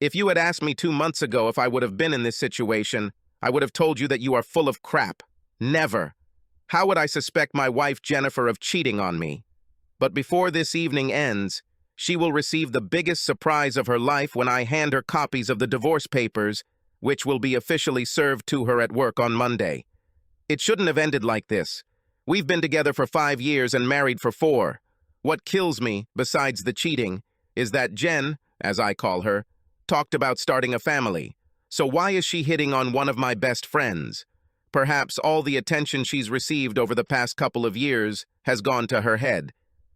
If you had asked me 2 months ago if I would have been in this situation, I would have told you that you are full of crap. Never. How would I suspect my wife Jennifer of cheating on me? But before this evening ends, she will receive the biggest surprise of her life when I hand her copies of the divorce papers, which will be officially served to her at work on Monday. It shouldn't have ended like this. We've been together for 5 years and married for 4. What kills me, besides the cheating, is that Jen, as I call her, talked about starting a family. So why is she hitting on one of my best friends? Perhaps all the attention she's received over the past couple of years has gone to her head.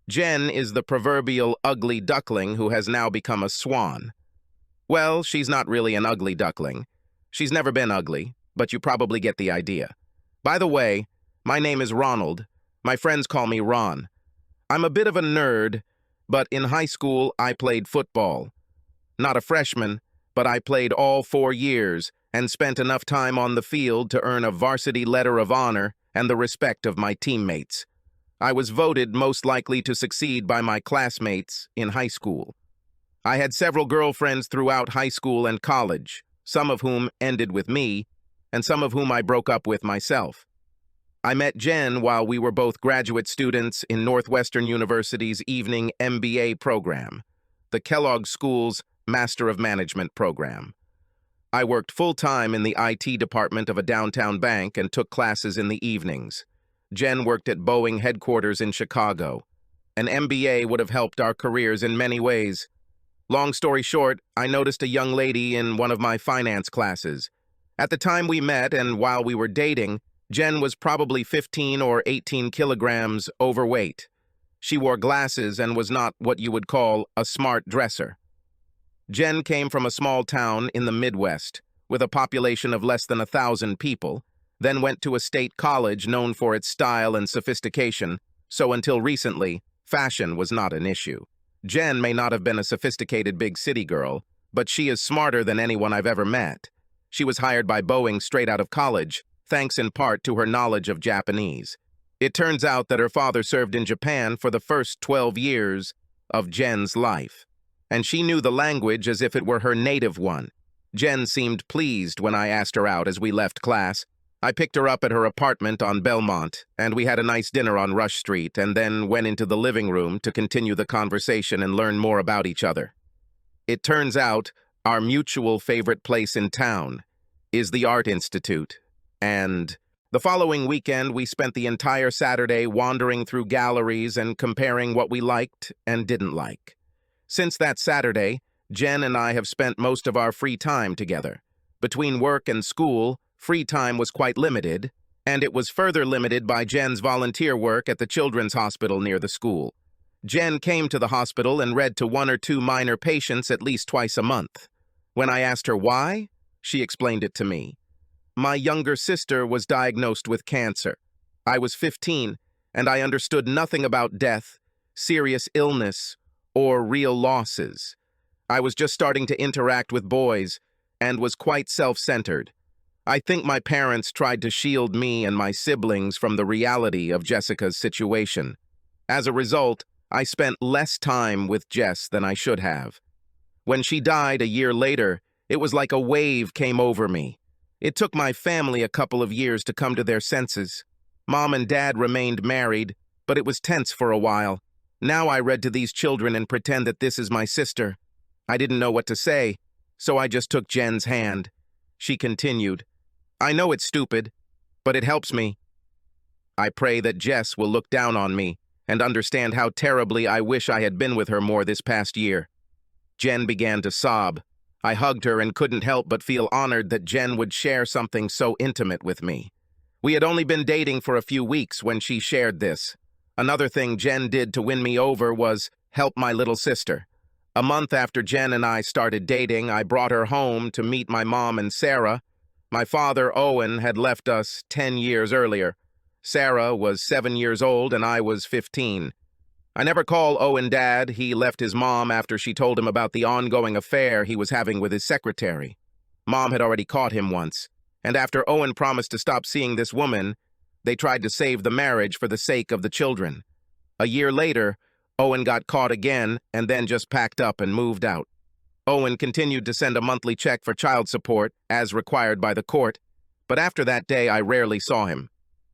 Jen is the proverbial ugly duckling who has now become a swan. Well, she's not really an ugly duckling. She's never been ugly, but you probably get the idea. By the way, my name is Ronald. My friends call me Ron. I'm a bit of a nerd, but in high school I played football. Not a freshman, but I played all 4 years and spent enough time on the field to earn a varsity letter of honor and the respect of my teammates. I was voted most likely to succeed by my classmates in high school. I had several girlfriends throughout high school and college, some of whom ended with me, and some of whom I broke up with myself. I met Jen while we were both graduate students in Northwestern University's evening MBA program, the Kellogg School's Master of Management program. I worked full-time in the IT department of a downtown bank and took classes in the evenings. Jen worked at Boeing headquarters in Chicago. An MBA would have helped our careers in many ways. Long story short, I noticed a young lady in one of my finance classes. At the time we met and while we were dating, Jen was probably 15 or 18 kilograms overweight. She wore glasses and was not what you would call a smart dresser. Jen came from a small town in the Midwest, with a population of less than 1,000 people, then went to a state college known for its style and sophistication, so until recently, fashion was not an issue. Jen may not have been a sophisticated big city girl, but she is smarter than anyone I've ever met. She was hired by Boeing straight out of college, thanks in part to her knowledge of Japanese. It turns out that her father served in Japan for the first 12 years of Jen's life, and she knew the language as if it were her native one. Jen seemed pleased when I asked her out as we left class. I picked her up at her apartment on Belmont, and we had a nice dinner on Rush Street, and then went into the living room to continue the conversation and learn more about each other. It turns out our mutual favorite place in town is the Art Institute, and the following weekend we spent the entire Saturday wandering through galleries and comparing what we liked and didn't like. Since that Saturday, Jen and I have spent most of our free time together. Between work and school, free time was quite limited, and it was further limited by Jen's volunteer work at the children's hospital near the school. Jen came to the hospital and read to 1 or 2 minor patients at least twice a month. When I asked her why, she explained it to me. My younger sister was diagnosed with cancer. I was 15, and I understood nothing about death, serious illness, or real losses. I was just starting to interact with boys, and was quite self-centered. I think my parents tried to shield me and my siblings from the reality of Jessica's situation. As a result, I spent less time with Jess than I should have. When she died a year later, it was like a wave came over me. It took my family a couple of years to come to their senses. Mom and Dad remained married, but it was tense for a while. Now I read to these children and pretend that this is my sister. I didn't know what to say, so I just took Jen's hand. She continued, I know it's stupid, but it helps me. I pray that Jess will look down on me and understand how terribly I wish I had been with her more this past year. Jen began to sob. I hugged her and couldn't help but feel honored that Jen would share something so intimate with me. We had only been dating for a few weeks when she shared this. Another thing Jen did to win me over was help my little sister. A month after Jen and I started dating, I brought her home to meet my mom and Sarah. My father, Owen, had left us 10 years earlier. Sarah was 7 years old and I was 15. I never call Owen Dad. He left his mom after she told him about the ongoing affair he was having with his secretary. Mom had already caught him once, and after Owen promised to stop seeing this woman, they tried to save the marriage for the sake of the children. A year later, Owen got caught again and then just packed up and moved out. Owen continued to send a monthly check for child support, as required by the court, but after that day I rarely saw him.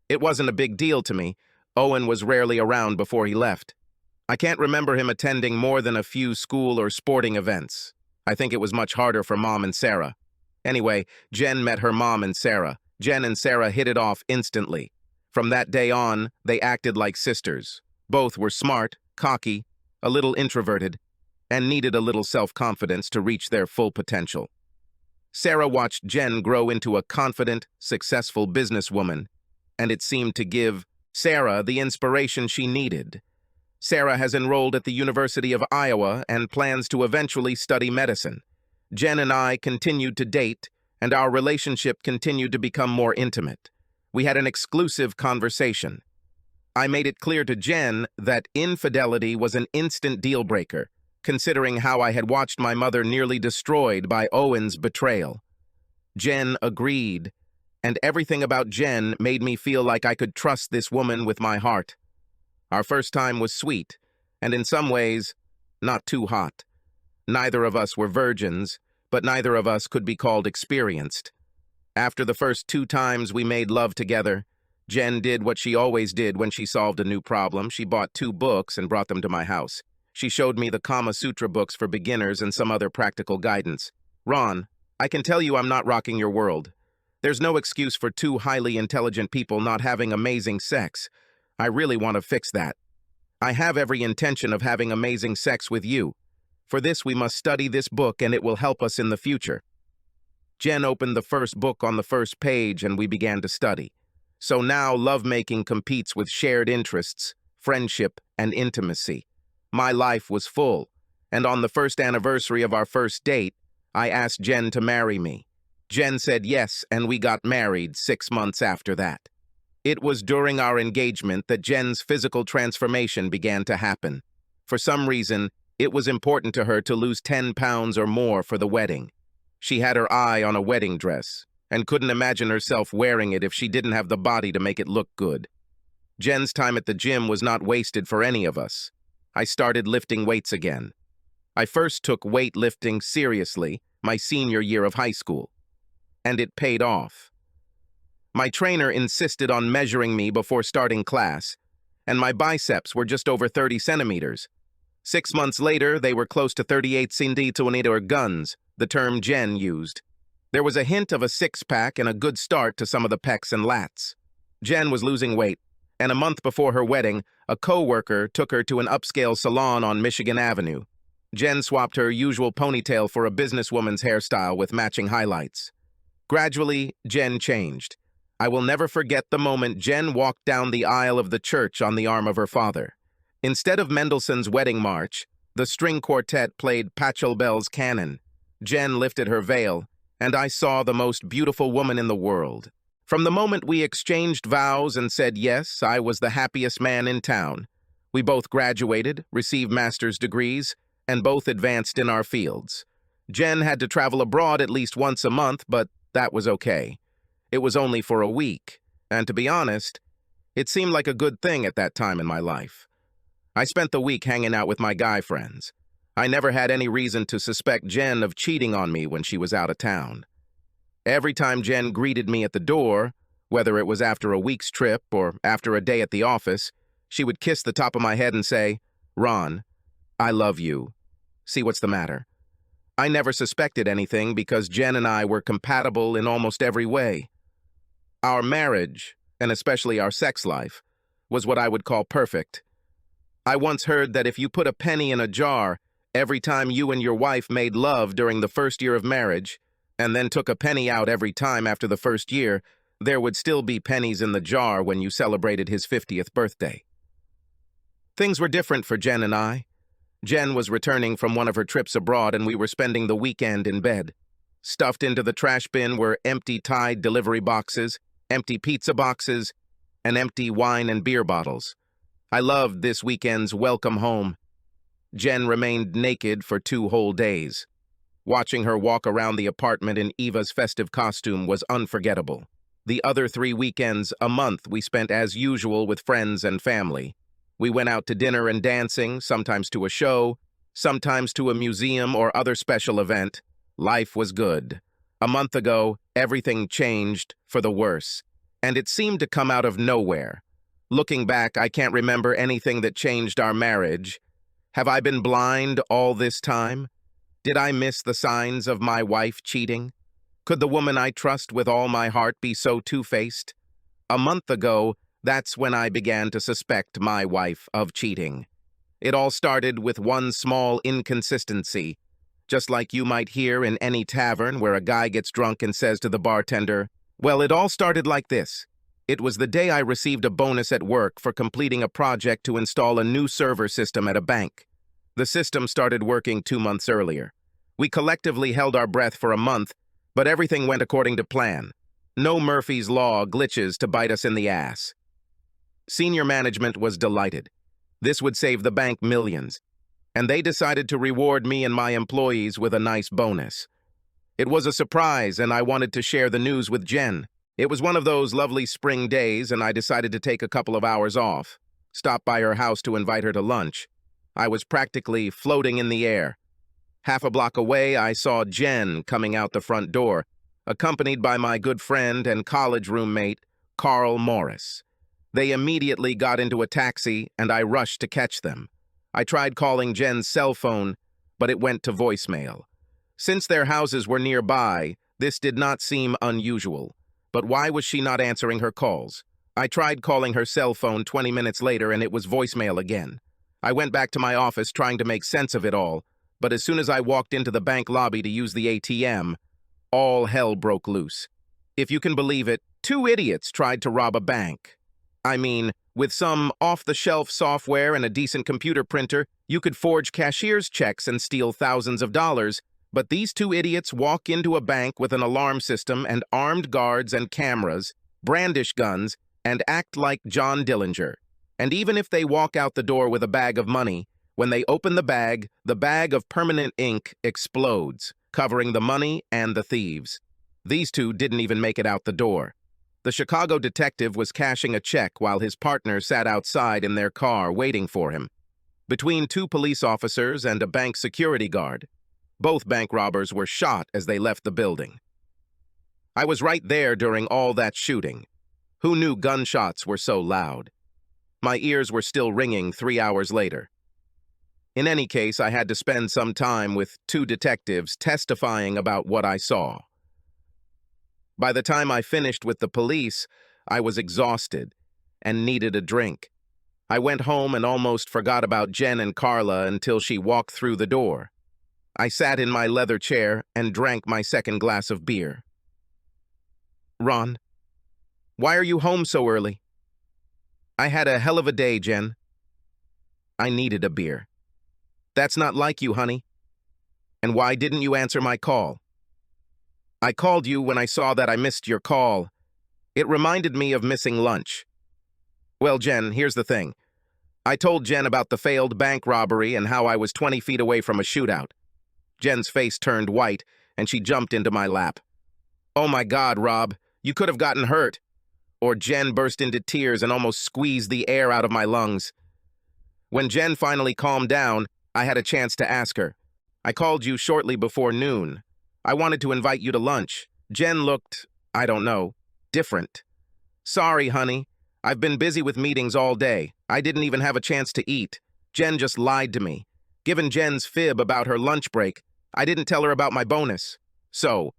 It wasn't a big deal to me. Owen was rarely around before he left. I can't remember him attending more than a few school or sporting events. I think it was much harder for Mom and Sarah. Anyway, Jen met her mom and Sarah. Jen and Sarah hit it off instantly. From that day on, they acted like sisters. Both were smart, cocky, a little introverted, and needed a little self-confidence to reach their full potential. Sarah watched Jen grow into a confident, successful businesswoman, and it seemed to give Sarah the inspiration she needed. Sarah has enrolled at the University of Iowa and plans to eventually study medicine. Jen and I continued to date, and our relationship continued to become more intimate. We had an exclusive conversation. I made it clear to Jen that infidelity was an instant deal-breaker, considering how I had watched my mother nearly destroyed by Owen's betrayal. Jen agreed, and everything about Jen made me feel like I could trust this woman with my heart. Our first time was sweet, and in some ways, not too hot. Neither of us were virgins, but neither of us could be called experienced. After the first 2 times we made love together, Jen did what she always did when she solved a new problem. She bought 2 books and brought them to my house. She showed me the Kama Sutra books for beginners and some other practical guidance. Ron, I can tell you I'm not rocking your world. There's no excuse for 2 highly intelligent people not having amazing sex. I really want to fix that. I have every intention of having amazing sex with you. For this, we must study this book, and it will help us in the future. Jen opened the first book on the first page, and we began to study. So now lovemaking competes with shared interests, friendship, and intimacy. My life was full, and on the first anniversary of our first date, I asked Jen to marry me. Jen said yes, and we got married 6 months after that. It was during our engagement that Jen's physical transformation began to happen. For some reason, it was important to her to lose 10 pounds or more for the wedding. She had her eye on a wedding dress and couldn't imagine herself wearing it if she didn't have the body to make it look good. Jen's time at the gym was not wasted for any of us. I started lifting weights again. I first took weightlifting seriously my senior year of high school, and it paid off. My trainer insisted on measuring me before starting class, and my biceps were just over 30 centimeters. 6 months later, they were close to 38 centimeter guns, the term Jen used. There was a hint of a 6-pack and a good start to some of the pecs and lats. Jen was losing weight, and a month before her wedding, a co-worker took her to an upscale salon on Michigan Avenue. Jen swapped her usual ponytail for a businesswoman's hairstyle with matching highlights. Gradually, Jen changed. I will never forget the moment Jen walked down the aisle of the church on the arm of her father. Instead of Mendelssohn's Wedding March, the string quartet played Pachelbel's Canon. Jen lifted her veil, and I saw the most beautiful woman in the world. From the moment we exchanged vows and said yes, I was the happiest man in town. We both graduated, received master's degrees, and both advanced in our fields. Jen had to travel abroad at least once a month, but that was okay. It was only for a week, and to be honest, it seemed like a good thing at that time in my life. I spent the week hanging out with my guy friends. I never had any reason to suspect Jen of cheating on me when she was out of town. Every time Jen greeted me at the door, whether it was after a week's trip or after a day at the office, she would kiss the top of my head and say, "Ron, I love you. See what's the matter?" I never suspected anything because Jen and I were compatible in almost every way. Our marriage, and especially our sex life, was what I would call perfect. I once heard that if you put a penny in a jar every time you and your wife made love during the first year of marriage, and then took a penny out every time after the first year, there would still be pennies in the jar when you celebrated his 50th birthday. Things were different for Jen and I. Jen was returning from one of her trips abroad, and we were spending the weekend in bed. Stuffed into the trash bin were empty Tide delivery boxes, empty pizza boxes, and empty wine and beer bottles. I loved this weekend's welcome home. Jen remained naked for 2 whole days. Watching her walk around the apartment in Eva's festive costume was unforgettable. The other 3 weekends a month we spent as usual with friends and family. We went out to dinner and dancing, sometimes to a show, sometimes to a museum or other special event. Life was good. A month ago, everything changed for the worse, and it seemed to come out of nowhere. Looking back, I can't remember anything that changed our marriage. Have I been blind all this time? Did I miss the signs of my wife cheating? Could the woman I trust with all my heart be so two-faced? A month ago, that's when I began to suspect my wife of cheating. It all started with one small inconsistency, just like you might hear in any tavern where a guy gets drunk and says to the bartender, "Well, it all started like this. It was the day I received a bonus at work for completing a project to install a new server system at a bank. The system started working 2 months earlier. We collectively held our breath for a month, but everything went according to plan. No Murphy's Law glitches to bite us in the ass." Senior management was delighted. This would save the bank millions, and they decided to reward me and my employees with a nice bonus. It was a surprise, and I wanted to share the news with Jen. It was one of those lovely spring days, and I decided to take a couple of hours off, stop by her house to invite her to lunch. I was practically floating in the air. Half a block away, I saw Jen coming out the front door, accompanied by my good friend and college roommate, Carl Morris. They immediately got into a taxi, and I rushed to catch them. I tried calling Jen's cell phone, but it went to voicemail. Since their houses were nearby, this did not seem unusual. But why was she not answering her calls? I tried calling her cell phone 20 minutes later, and it was voicemail again. I went back to my office trying to make sense of it all, but as soon as I walked into the bank lobby to use the ATM, all hell broke loose. If you can believe it, 2 idiots tried to rob a bank. I mean, with some off-the-shelf software and a decent computer printer, you could forge cashier's checks and steal thousands of dollars, but these 2 idiots walk into a bank with an alarm system and armed guards and cameras, brandish guns, and act like John Dillinger. And even if they walk out the door with a bag of money, when they open the bag of permanent ink explodes, covering the money and the thieves. These 2 didn't even make it out the door. The Chicago detective was cashing a check while his partner sat outside in their car waiting for him, between 2 police officers and a bank security guard. Both bank robbers were shot as they left the building. I was right there during all that shooting. Who knew gunshots were so loud? My ears were still ringing 3 hours later. In any case, I had to spend some time with 2 detectives testifying about what I saw. By the time I finished with the police, I was exhausted and needed a drink. I went home and almost forgot about Jen and Carla until she walked through the door. I sat in my leather chair and drank my second glass of beer. "Ron, why are you home so early?" "I had a hell of a day, Jen." "I needed a beer." "That's not like you, honey." "And why didn't you answer my call?" "I called you when I saw that I missed your call. It reminded me of missing lunch." "Well, Jen, here's the thing. I told Jen about the failed bank robbery and how I was 20 feet away from a shootout." Jen's face turned white, and she jumped into my lap. "Oh my God, Rob, you could have gotten hurt." Or Jen burst into tears and almost squeezed the air out of my lungs. When Jen finally calmed down, I had a chance to ask her. "I called you shortly before noon. I wanted to invite you to lunch." Jen looked, I don't know, different. "Sorry, honey. I've been busy with meetings all day. I didn't even have a chance to eat." Jen just lied to me. Given Jen's fib about her lunch break, I didn't tell her about my bonus. So,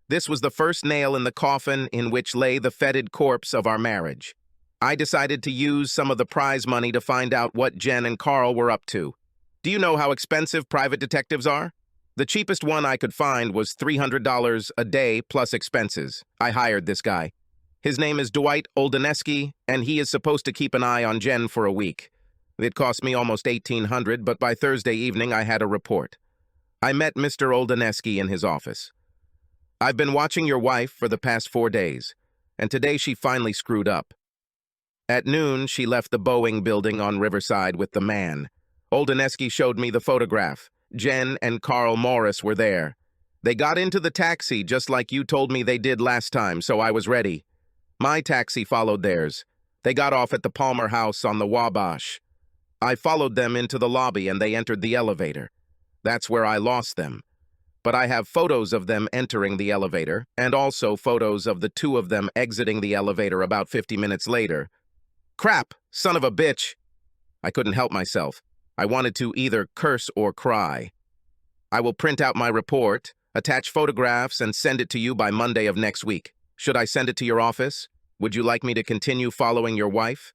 this was the first nail in the coffin in which lay the fetid corpse of our marriage. I decided to use some of the prize money to find out what Jen and Carl were up to. Do you know how expensive private detectives are? The cheapest one I could find was $300 a day plus expenses. I hired this guy. His name is Dwight Oldaneski, and he is supposed to keep an eye on Jen for a week. It cost me almost $1,800, but by Thursday evening I had a report. I met Mr. Oldaneski in his office. "I've been watching your wife for the past 4 days, and today she finally screwed up." At noon, she left the Boeing building on Riverside with the man. Oldaneski showed me the photograph. Jen and Carl Morris were there. They got into the taxi just like you told me they did last time, so I was ready. My taxi followed theirs. They got off at the Palmer House on the Wabash. I followed them into the lobby and they entered the elevator. That's where I lost them. But I have photos of them entering the elevator, and also photos of the two of them exiting the elevator about 50 minutes later. Crap! Son of a bitch! I couldn't help myself. I wanted to either curse or cry. I will print out my report, attach photographs, and send it to you by Monday of next week. Should I send it to your office? Would you like me to continue following your wife?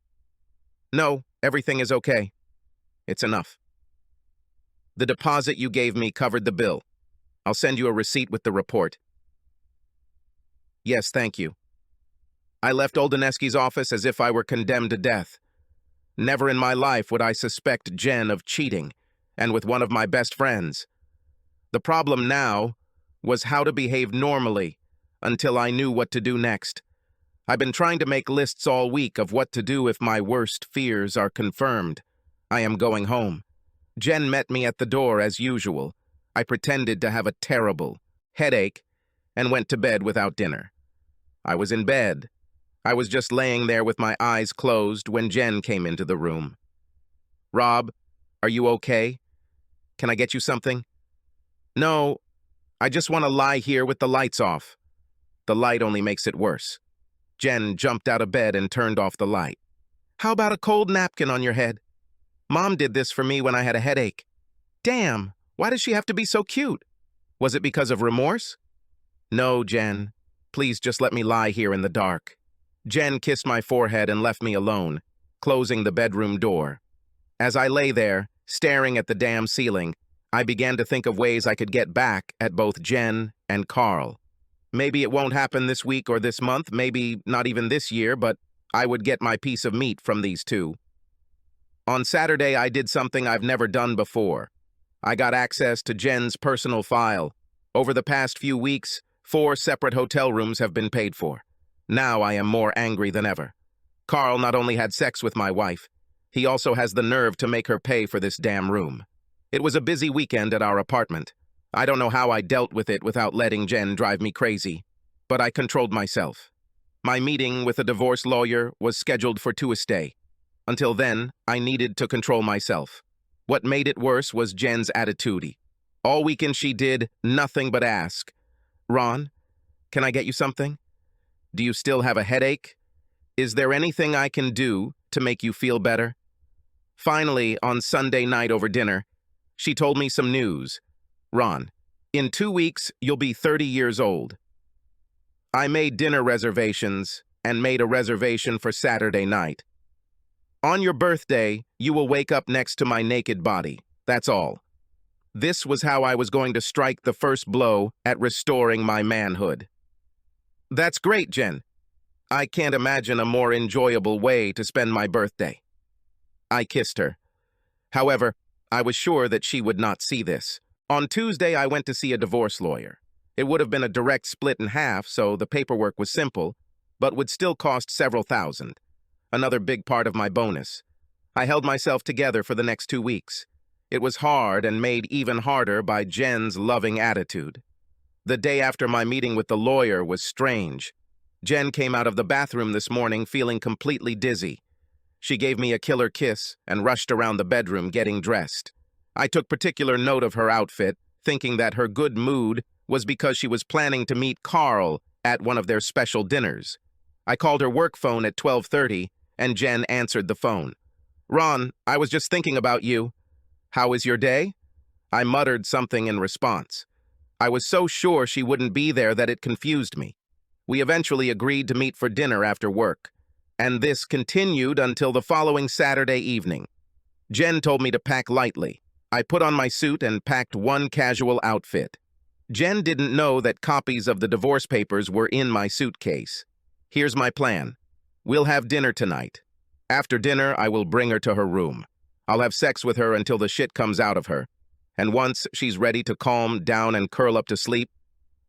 No, everything is okay. It's enough. The deposit you gave me covered the bill. I'll send you a receipt with the report. Yes, thank you. I left Oldaneski's office as if I were condemned to death. Never in my life would I suspect Jen of cheating, and with one of my best friends. The problem now was how to behave normally until I knew what to do next. I've been trying to make lists all week of what to do if my worst fears are confirmed. I am going home. Jen met me at the door as usual. I pretended to have a terrible headache and went to bed without dinner. I was in bed. I was just laying there with my eyes closed when Jen came into the room. Rob, are you okay? Can I get you something? No, I just want to lie here with the lights off. The light only makes it worse. Jen jumped out of bed and turned off the light. How about a cold napkin on your head? Mom did this for me when I had a headache. Damn, why does she have to be so cute? Was it because of remorse? No, Jen. Please just let me lie here in the dark. Jen kissed my forehead and left me alone, closing the bedroom door. As I lay there, staring at the damn ceiling, I began to think of ways I could get back at both Jen and Carl. Maybe it won't happen this week or this month, maybe not even this year, but I would get my piece of meat from these two. On Saturday, I did something I've never done before. I got access to Jen's personal file. Over the past few weeks, 4 separate hotel rooms have been paid for. Now I am more angry than ever. Carl not only had sex with my wife, he also has the nerve to make her pay for this damn room. It was a busy weekend at our apartment. I don't know how I dealt with it without letting Jen drive me crazy, but I controlled myself. My meeting with a divorce lawyer was scheduled for Tuesday. Until then, I needed to control myself. What made it worse was Jen's attitude. All weekend she did nothing but ask, Ron, can I get you something? Do you still have a headache? Is there anything I can do to make you feel better? Finally, on Sunday night over dinner, she told me some news. Ron, in 2 weeks, you'll be 30 years old. I made dinner reservations and made a reservation for Saturday night. On your birthday, you will wake up next to my naked body. That's all. This was how I was going to strike the first blow at restoring my manhood. That's great, Jen. I can't imagine a more enjoyable way to spend my birthday. I kissed her. However, I was sure that she would not see this. On Tuesday, I went to see a divorce lawyer. It would have been a direct split in half, so the paperwork was simple, but would still cost several thousand. Another big part of my bonus. I held myself together for the next 2 weeks. It was hard and made even harder by Jen's loving attitude. The day after my meeting with the lawyer was strange. Jen came out of the bathroom this morning feeling completely dizzy. She gave me a killer kiss and rushed around the bedroom getting dressed. I took particular note of her outfit, thinking that her good mood was because she was planning to meet Carl at one of their special dinners. I called her work phone at 12:30, and Jen answered the phone. Ron, I was just thinking about you. How is your day? I muttered something in response. I was so sure she wouldn't be there that it confused me. We eventually agreed to meet for dinner after work, and this continued until the following Saturday evening. Jen told me to pack lightly. I put on my suit and packed one casual outfit. Jen didn't know that copies of the divorce papers were in my suitcase. Here's my plan. We'll have dinner tonight. After dinner, I will bring her to her room. I'll have sex with her until the shit comes out of her. And once she's ready to calm down and curl up to sleep,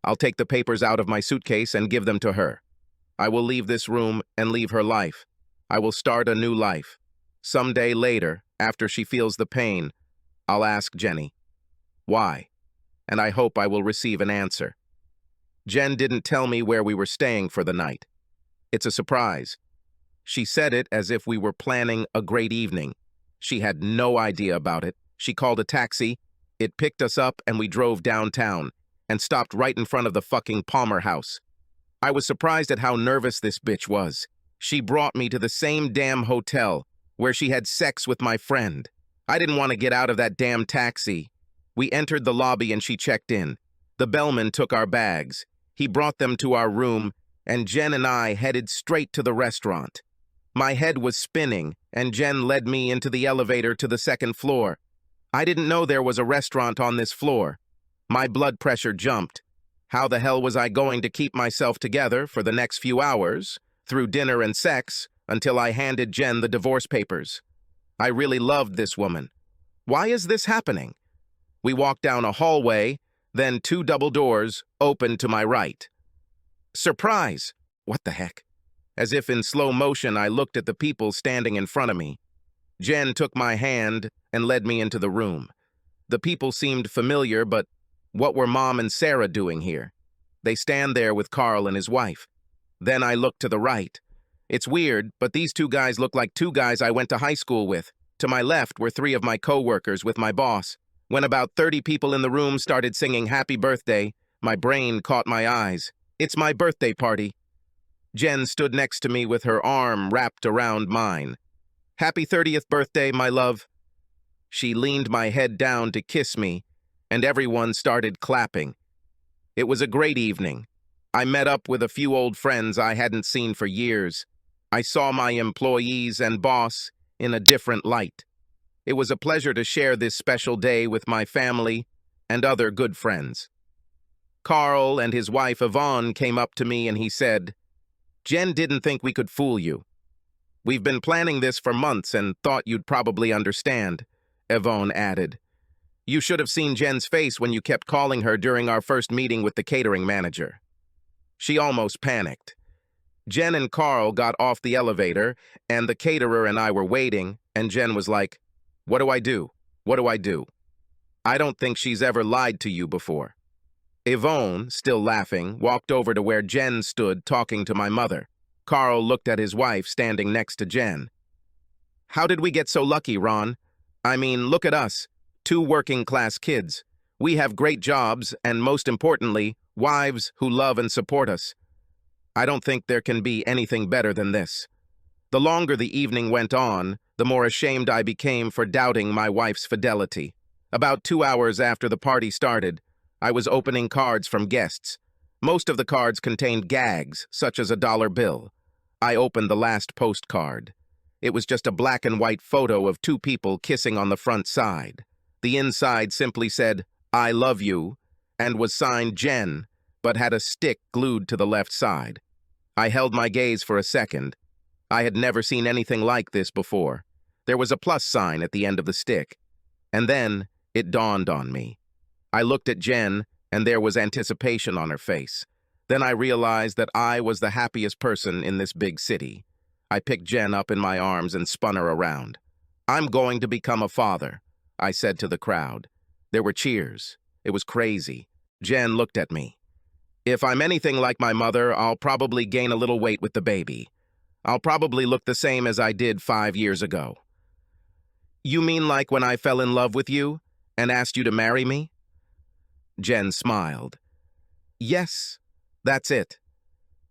I'll take the papers out of my suitcase and give them to her. I will leave this room and leave her life. I will start a new life. Someday later, after she feels the pain, I'll ask Jenny, why? And I hope I will receive an answer. Jen didn't tell me where we were staying for the night. It's a surprise. She said it as if we were planning a great evening. She had no idea about it. She called a taxi, It picked us up and we drove downtown and stopped right in front of the fucking Palmer house. I was surprised at how nervous this bitch was. She brought me to the same damn hotel where she had sex with my friend. I didn't want to get out of that damn taxi. We entered the lobby and she checked in. The bellman took our bags. He brought them to our room, and Jen and I headed straight to the restaurant. My head was spinning, and Jen led me into the elevator to the second floor. I didn't know there was a restaurant on this floor. My blood pressure jumped. How the hell was I going to keep myself together for the next few hours, through dinner and sex, until I handed Jen the divorce papers? I really loved this woman. Why is this happening? We walked down a hallway, then 2 double doors opened to my right. Surprise! What the heck? As if in slow motion, I looked at the people standing in front of me. Jen took my hand and led me into the room. The people seemed familiar, but what were Mom and Sarah doing here? They stand there with Carl and his wife. Then I looked to the right. It's weird, but these 2 guys look like 2 guys I went to high school with. To my left were 3 of my co-workers with my boss. When about 30 people in the room started singing Happy Birthday, my brain caught my eyes. It's my birthday party. Jen stood next to me with her arm wrapped around mine. Happy 30th birthday, my love. She leaned my head down to kiss me, and everyone started clapping. It was a great evening. I met up with a few old friends I hadn't seen for years. I saw my employees and boss in a different light. It was a pleasure to share this special day with my family and other good friends. Carl and his wife Yvonne came up to me and he said, "Jen didn't think we could fool you. We've been planning this for months and thought you'd probably understand," Yvonne added. "You should have seen Jen's face when you kept calling her during our first meeting with the catering manager." She almost panicked. Jen and Carl got off the elevator, and the caterer and I were waiting, and Jen was like, "What do I do? What do I do? I don't think she's ever lied to you before." Yvonne, still laughing, walked over to where Jen stood talking to my mother. Carl looked at his wife standing next to Jen. "How did we get so lucky, Ron? I mean, look at us, 2 working-class kids. We have great jobs and, most importantly, wives who love and support us. I don't think there can be anything better than this." The longer the evening went on, the more ashamed I became for doubting my wife's fidelity. About 2 hours after the party started, I was opening cards from guests. Most of the cards contained gags, such as a dollar bill. I opened the last postcard. It was just a black and white photo of 2 people kissing on the front side. The inside simply said, "I love you," and was signed Jen, but had a stick glued to the left side. I held my gaze for a second. I had never seen anything like this before. There was a plus sign at the end of the stick. And then it dawned on me. I looked at Jen, and there was anticipation on her face. Then I realized that I was the happiest person in this big city. I picked Jen up in my arms and spun her around. "I'm going to become a father," I said to the crowd. There were cheers. It was crazy. Jen looked at me. "If I'm anything like my mother, I'll probably gain a little weight with the baby. I'll probably look the same as I did 5 years ago." "You mean like when I fell in love with you and asked you to marry me?" Jen smiled. "Yes, that's it."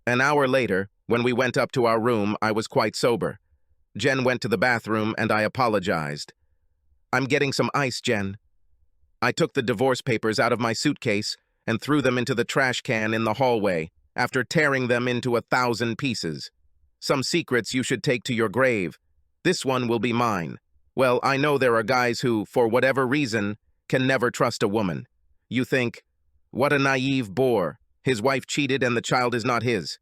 An hour later, when we went up to our room, I was quite sober. Jen went to the bathroom and I apologized. "I'm getting some ice, Jen." I took the divorce papers out of my suitcase and threw them into the trash can in the hallway after tearing them into 1,000 pieces. "Some secrets you should take to your grave. This one will be mine. Well, I know there are guys who, for whatever reason, can never trust a woman. You think, what a naive bore. His wife cheated and the child is not his.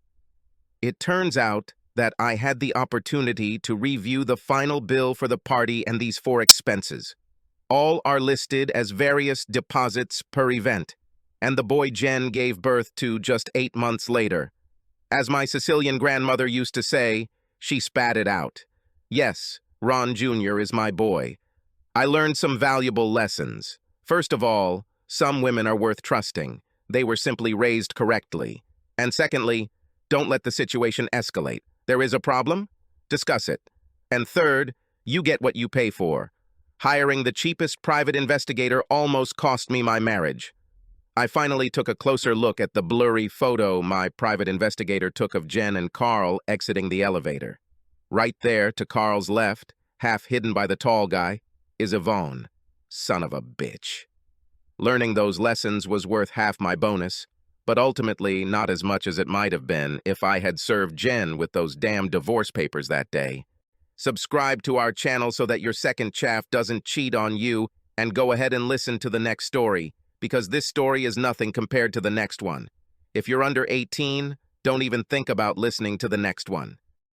It turns out that I had the opportunity to review the final bill for the party and these 4 expenses. All are listed as various deposits per event, and the boy Jen gave birth to just 8 months later. As my Sicilian grandmother used to say, she spat it out. Yes, Ron Jr. is my boy. I learned some valuable lessons. First of all, some women are worth trusting. They were simply raised correctly. And secondly, don't let the situation escalate. There is a problem? Discuss it. And third, you get what you pay for. Hiring the cheapest private investigator almost cost me my marriage. I finally took a closer look at the blurry photo my private investigator took of Jen and Carl exiting the elevator. Right there, to Carl's left, half hidden by the tall guy, is Yvonne. Son of a bitch. Learning those lessons was worth half my bonus, but ultimately not as much as it might have been if I had served Jen with those damn divorce papers that day. Subscribe to our channel so that your second chaff doesn't cheat on you, and go ahead and listen to the next story, because this story is nothing compared to the next one. If you're under 18, don't even think about listening to the next one.